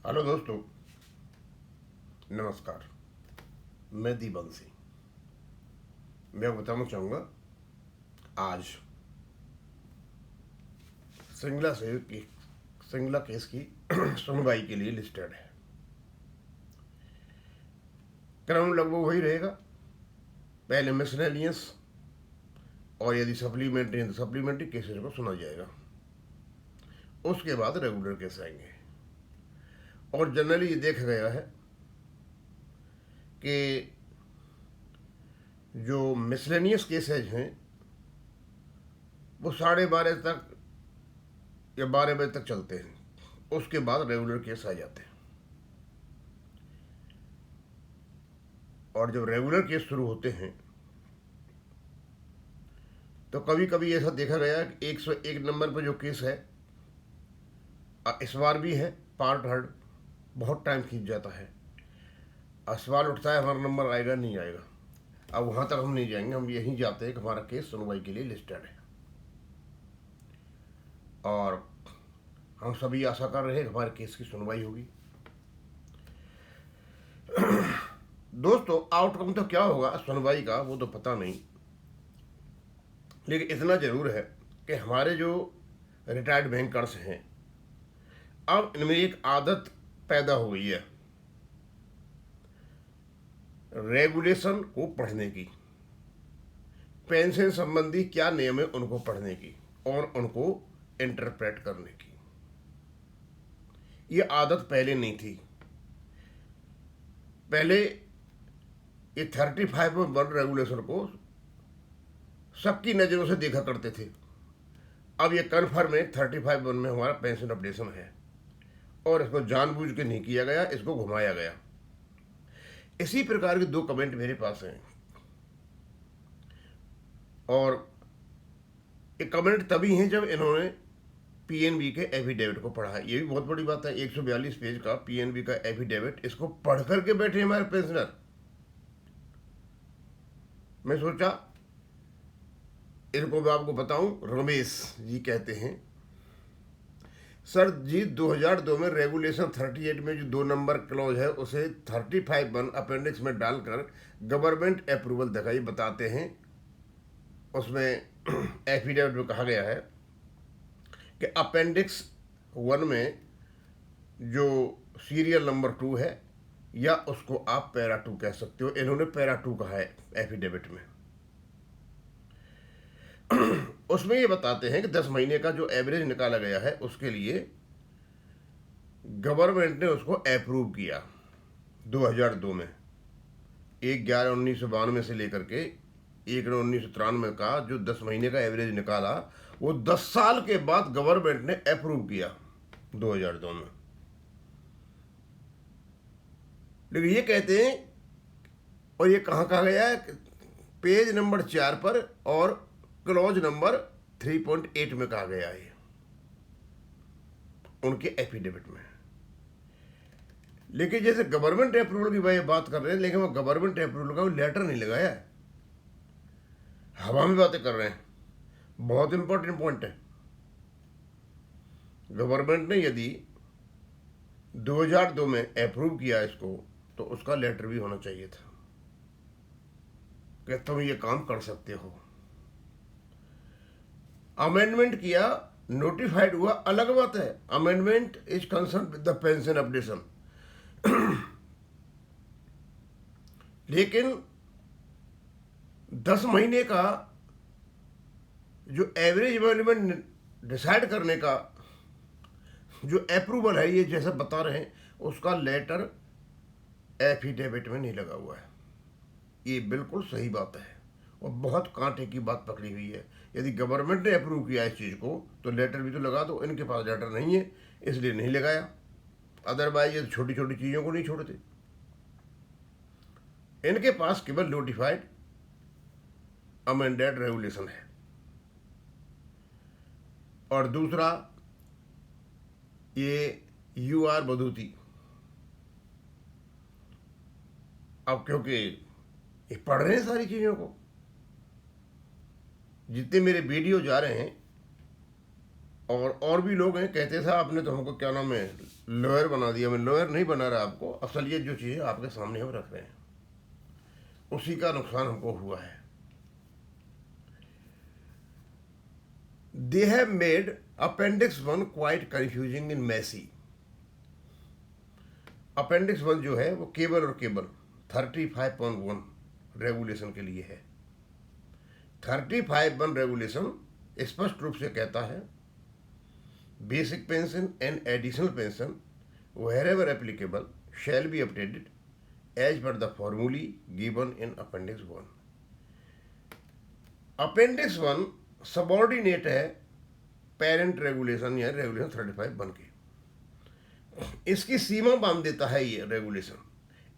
Hello दोस्तों, नमस्कार। मैं दीपंशी। मैं बताना चाहूँगा आज सिंगला से की सिंगला केस की सुनवाई के लिए लिस्टेड है। क्रम लगभग वही रहेगा। पहले मिसलेनियस और यदि सप्लीमेंट्री है तो सप्लीमेंट्री केसेस को सुना जाएगा। उसके बाद रेगुलर केस आएंगे। और जनरली ये देखा गया है कि जो मिसलेनियस केसेज हैं वो 12:30 तक या 12 बजे तक चलते हैं। उसके बाद रेगुलर केस आ जाते हैं। और जब रेगुलर केस शुरू होते हैं तो कभी कभी ऐसा देखा गया कि 101 नंबर पर जो केस है, इस बार भी है, पार्ट हर्ड बहुत टाइम खींच जाता है। सवाल उठता है हमारा नंबर आएगा नहीं आएगा। अब वहाँ तक हम नहीं जाएंगे, हम यहीं जाते हैं कि हमारा केस सुनवाई के लिए लिस्टेड है। और हम सभी आशा कर रहे हैं कि हमारे केस की सुनवाई होगी। दोस्तों, आउटकम तो क्या होगा सुनवाई का वो तो पता नहीं, लेकिन इतना जरूर है कि हमारे जो रिटायर्ड बैंकर्स हैं, अब इनमें एक आदत पैदा हो गई है रेगुलेशन को पढ़ने की, पेंशन संबंधी क्या नियम है उनको पढ़ने की और उनको इंटरप्रेट करने की। ये आदत पहले नहीं थी। पहले ये 35(1) रेगुलेशन को सबकी नज़रों से देखा करते थे। अब ये कन्फर्म है 35(1) में हमारा पेंशन अपडेशन है और इसको जानबूझ के नहीं किया गया, इसको घुमाया गया। इसी प्रकार के 2 कमेंट मेरे पास हैं। और ये कमेंट तभी हैं जब इन्होंने पीएनबी के एफिडेविट को पढ़ा है। ये भी बहुत बड़ी बात है, 142 पेज का पीएनबी का एफिडेविट, इसको पढ़ करके बैठे हमारे पेंशनर। मैं सोचा इनको मैं आपको बताऊं। रमेश जी कहते हैं, सर जी 2002 में रेगुलेशन 38 में जो 2 नंबर क्लॉज है उसे 35(1) अपेंडिक्स में डालकर गवर्नमेंट अप्रूवल दिखाई बताते हैं। उसमें एफिडेविट में कहा गया है कि अपेंडिक्स 1 में जो सीरियल नंबर 2 है, या उसको आप पैरा 2 कह सकते हो, इन्होंने पैरा 2 कहा है एफिडेविट में। उसमें ये बताते हैं कि 10 महीने का जो एवरेज निकाला गया है उसके लिए गवर्नमेंट ने उसको अप्रूव किया 2002 में। 1/11/1992 से लेकर के 1/9/1993 का जो 10 महीने का एवरेज निकाला, वो 10 साल के बाद गवर्नमेंट ने अप्रूव किया 2002 में। लेकिन ये कहते हैं, और ये कहाँ कहा गया है, पेज नंबर 4 पर और क्लॉज नंबर 3.8 में कहा गया है उनके एफिडेविट में। लेकिन जैसे गवर्नमेंट अप्रूवल की भाई बात कर रहे हैं, लेकिन वो गवर्नमेंट अप्रूवल का वो लेटर नहीं लगाया है, हवा में बातें कर रहे हैं। बहुत इंपॉर्टेंट पॉइंट है। गवर्नमेंट ने यदि 2002 में अप्रूव किया इसको, तो उसका लेटर भी होना चाहिए था कि तुम ये काम कर सकते हो। अमेंडमेंट किया, नोटिफाइड हुआ, अलग बात है। Amendment is concern with the pension updation. लेकिन 10 महीने का जो एवरेज इवैल्यूएट डिसाइड करने का जो अप्रूवल है, ये जैसा बता रहे हैं, उसका लेटर एफिडेविट में नहीं लगा हुआ है। ये बिल्कुल सही बात है और बहुत कांटे की बात पकड़ी हुई है। यदि गवर्नमेंट ने अप्रूव किया इस चीज़ को तो लेटर भी तो लगा दो। इनके पास लेटर नहीं है, इसलिए नहीं लगाया। अदरवाइज ये छोटी छोटी चीज़ों को नहीं छोड़ते। इनके पास केवल नोटिफाइड अमेंडेड रेगुलेशन है। और दूसरा, ये UR बधूती, अब क्योंकि ये पढ़ रहे हैं सारी चीज़ों को, जितने मेरे वीडियो जा रहे हैं और भी लोग हैं कहते थे आपने तो हमको क्या नाम है लॉयर बना दिया। मैं लॉयर नहीं बना रहा आपको, असल ये जो चीज़ आपके सामने हम रख रहे हैं उसी का नुकसान हमको हुआ है। They have made appendix 1 quite confusing in messy. Appendix 1 जो है वो केबल और केबल 35.1 रेगुलेशन के लिए है। 35.1 रेगुलेशन स्पष्ट रूप से कहता है basic pension and additional pension wherever applicable shall be updated as per the formulae given in Appendix 1. Appendix 1 subordinate है पेरेंट रेगुलेशन या रेगुलेशन 35 बन के। इसकी सीमा बांध देता है ये रेगुलेशन,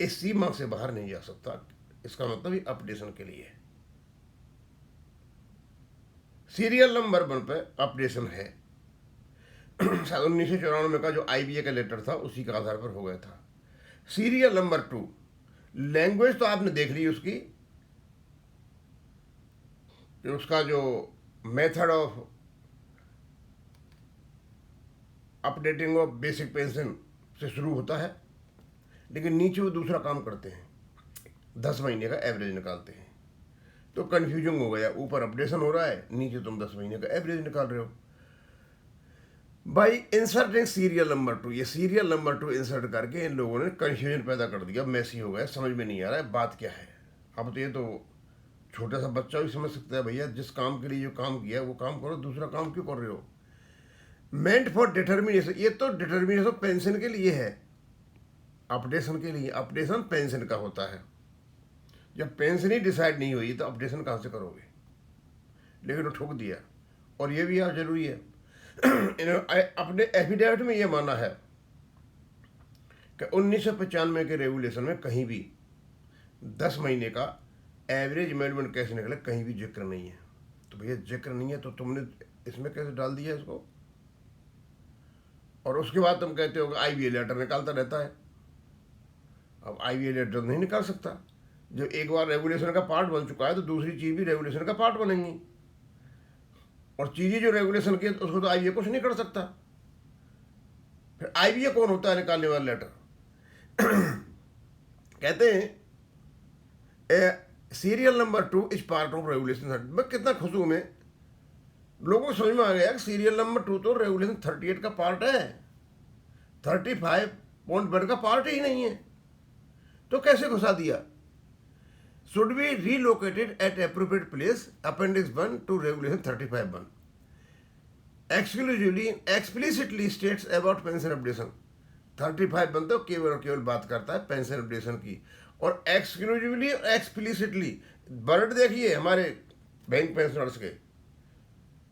इस सीमा से बाहर नहीं जा सकता। इसका मतलब ये अपडेशन के लिए है। सीरियल नंबर 1 पे अपडेशन है। 1994 का जो IBA का लेटर था उसी के आधार पर हो गया था। सीरियल नंबर 2 लैंग्वेज तो आपने देख ली उसकी, उसका जो method of updating of basic pension से शुरू होता है, लेकिन नीचे वो दूसरा काम करते हैं, 10 महीने का एवरेज निकालते हैं। तो कन्फ्यूजन हो गया, ऊपर अपडेशन हो रहा है, नीचे तुम 10 महीने का एवरेज निकाल रहे हो। बाई इंसर्टिंग सीरियल नंबर 2, ये सीरियल नंबर 2 इंसर्ट करके इन लोगों ने कंफ्यूजन पैदा कर दिया, मैसी हो गया, समझ में नहीं आ रहा है बात क्या है। अब तो ये तो छोटा सा बच्चा भी समझ सकता है, भैया जिस काम के लिए जो काम किया वो काम करो, दूसरा काम क्यों कर रहे हो। मेंट फॉर डिटर्मिनेशन, ये तो डिटर्मिनेशन पेंशन के लिए है, अपडेशन के लिए। अपडेशन पेंशन का होता है। जब पेंशन ही डिसाइड नहीं हुई तो अपडेशन कहाँ से करोगे। लेकिन वो ठोक दिया। और ये भी यार जरूरी है, इन्होंने अपने एफिडेविट में ये माना है कि 1995 के रेगुलेशन में कहीं भी 10 महीने का एवरेज मेल्टमेंट कैसे निकले कहीं भी जिक्र नहीं है। तो भैया जिक्र नहीं है तो तुमने इसमें कैसे डाल दिया इसको। और उसके बाद तुम कहते हो कि IBA लेटर निकालता रहता है। अब IBA लेटर नहीं निकाल सकता। जब एक बार रेगुलेशन का पार्ट बन चुका है तो दूसरी चीज़ भी रेगुलेशन का पार्ट बनेंगी, और चीज़ें जो रेगुलेशन की उसको तो IBA कुछ नहीं कर सकता। फिर IBA कौन होता है निकालने वाला लेटर। कहते हैं serial number 2 is part of regulation. मैं कितना खुश हूं, मैं लोगों को समझ में आ गया कि सीरियल नंबर 2 तो रेगुलेशन 38 का पार्ट है, 35.1 का पार्ट ही नहीं है। तो कैसे घुसा दिया। Should be relocated at appropriate place appendix 1 to regulation 35(1) exclusively explicitly states about pension updation. 35(1) तो केवल और केवल बात करता है पेंशन अपडेशन की, और एक्सक्लूसिवली एक्सप्लिसिटली वर्ड देखिए हमारे बैंक पेंशनर्स के,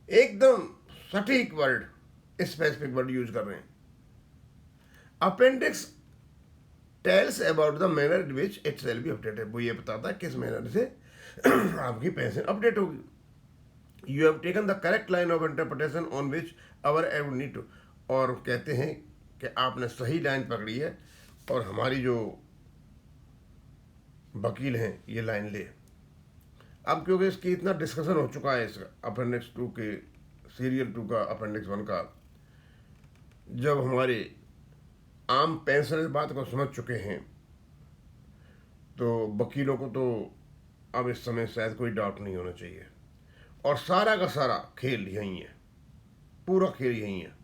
एकदम सटीक वर्ड, स्पेसिफिक वर्ड यूज कर रहे हैं। Appendix tells about the manner in which it shall be updated. वो ये बताता है किस मैनर से आपकी पेंशन अपडेट होगी। You have taken the correct line of interpretation on which our every need to. और कहते हैं कि आपने सही लाइन पकड़ी है और हमारी जो वकील हैं ये लाइन ले। अब क्योंकि इसकी इतना डिस्कशन हो चुका है इस अपेंडिक्स 2 के, सीरियल 2 का, अपेंडिक्स 1 का, जब हमारे आम पेंशनर इस बात को समझ चुके हैं तो वकीलों को तो अब इस समय शायद कोई डाउट नहीं होना चाहिए। और सारा का सारा खेल यही है, पूरा खेल यही है।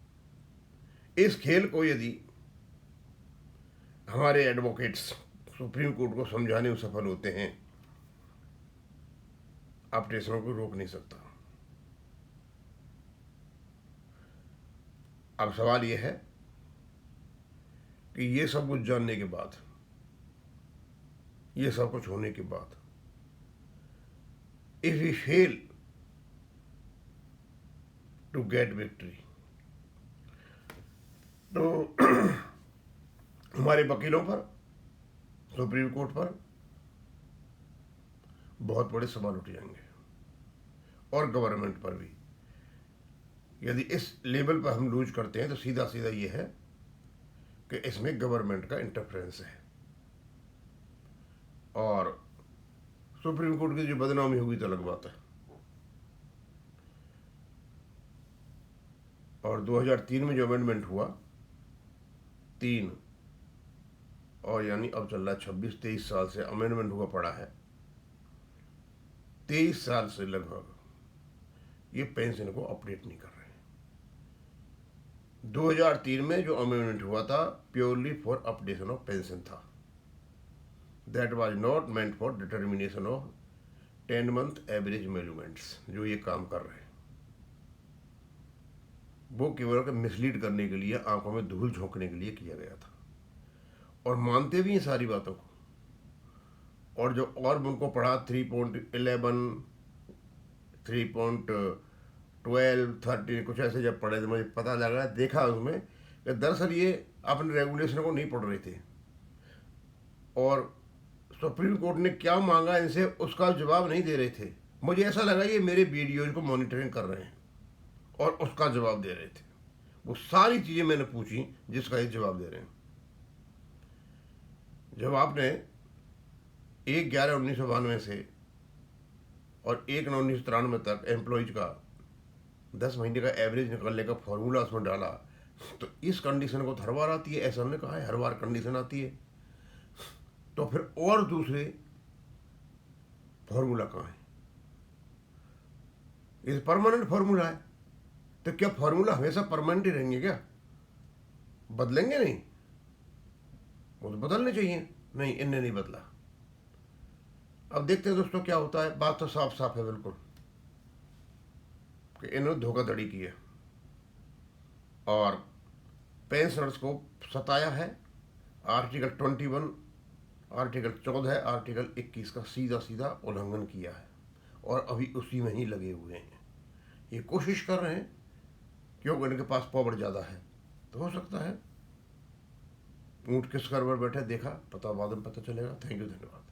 इस खेल को यदि हमारे एडवोकेट्स सुप्रीम कोर्ट को समझाने में सफल होते हैं, अपडेशनों को रोक नहीं सकता। अब सवाल यह है कि ये सब कुछ जानने के बाद, ये सब कुछ होने के बाद, if we fail to get victory, तो हमारे वकीलों पर, सुप्रीम कोर्ट पर बहुत बड़े सवाल उठ जाएंगे, और गवर्नमेंट पर भी। यदि इस लेवल पर हम लूज करते हैं तो सीधा सीधा ये है कि इसमें गवर्नमेंट का इंटरफेरेंस है, और सुप्रीम कोर्ट की जो बदनामी होगी तो अलग बात है। और 2003 में जो अमेंडमेंट हुआ 3, और यानी अब चल रहा है 26-23 साल से अमेंडमेंट हुआ पड़ा है, 23 साल से लगभग ये पेंशन को अपडेट नहीं कर रहे हैं। 2003 में जो अमेंडमेंट हुआ था purely for updation of pension था, that was not meant for determination of 10 month average emoluments. जो ये काम कर रहे हैं वो केवल मिसलीड करने के लिए, आंखों में धूल झोंकने के लिए किया गया था, और मानते भी हैं सारी बातों को। और जो और उनको पढ़ा 3.11, 3.12, 13 कुछ ऐसे जब पढ़े तो मुझे पता लगा, देखा उसमें कि दरअसल ये अपने रेगुलेशन को नहीं पढ़ रहे थे, और सुप्रीम कोर्ट ने क्या मांगा इनसे उसका जवाब नहीं दे रहे थे। मुझे ऐसा लगा ये मेरे वीडियोज को मॉनिटरिंग कर रहे हैं और उसका जवाब दे रहे थे। वो सारी चीज़ें मैंने पूछी जिसका ये जवाब दे रहे हैं। जब आपने 1/11/1992 से और 1/9/1993 तक एम्प्लॉयज का 10 महीने का एवरेज निकालने का फॉर्मूला उसमें डाला, तो इस कंडीशन को हर बार आती है, ऐसा हमने कहा है, हर बार कंडीशन आती है। तो फिर और दूसरे फॉर्मूला कहाँ है? ये परमानेंट फॉर्मूला है, तो क्या फॉर्मूला हमेशा परमानेंट ही रहेंगे क्या? बदलेंगे नहीं? वो तो बदलने चाहिए, नहीं इनने नहीं बदला। अब देखते हैं दोस्तों क्या होता है। बात तो साफ साफ है बिल्कुल कि इन्होंने धोखाधड़ी की है और पेंशनर्स को सताया है। आर्टिकल 21, आर्टिकल 14, आर्टिकल 21 का सीधा सीधा उल्लंघन किया है और अभी उसी में ही लगे हुए हैं। ये कोशिश कर रहे हैं क्योंकि इनके पास पावर ज़्यादा है, तो हो सकता है ऊँट किस घर पर बैठे देखा, पता बाद में पता चलेगा। थैंक यू, धन्यवाद।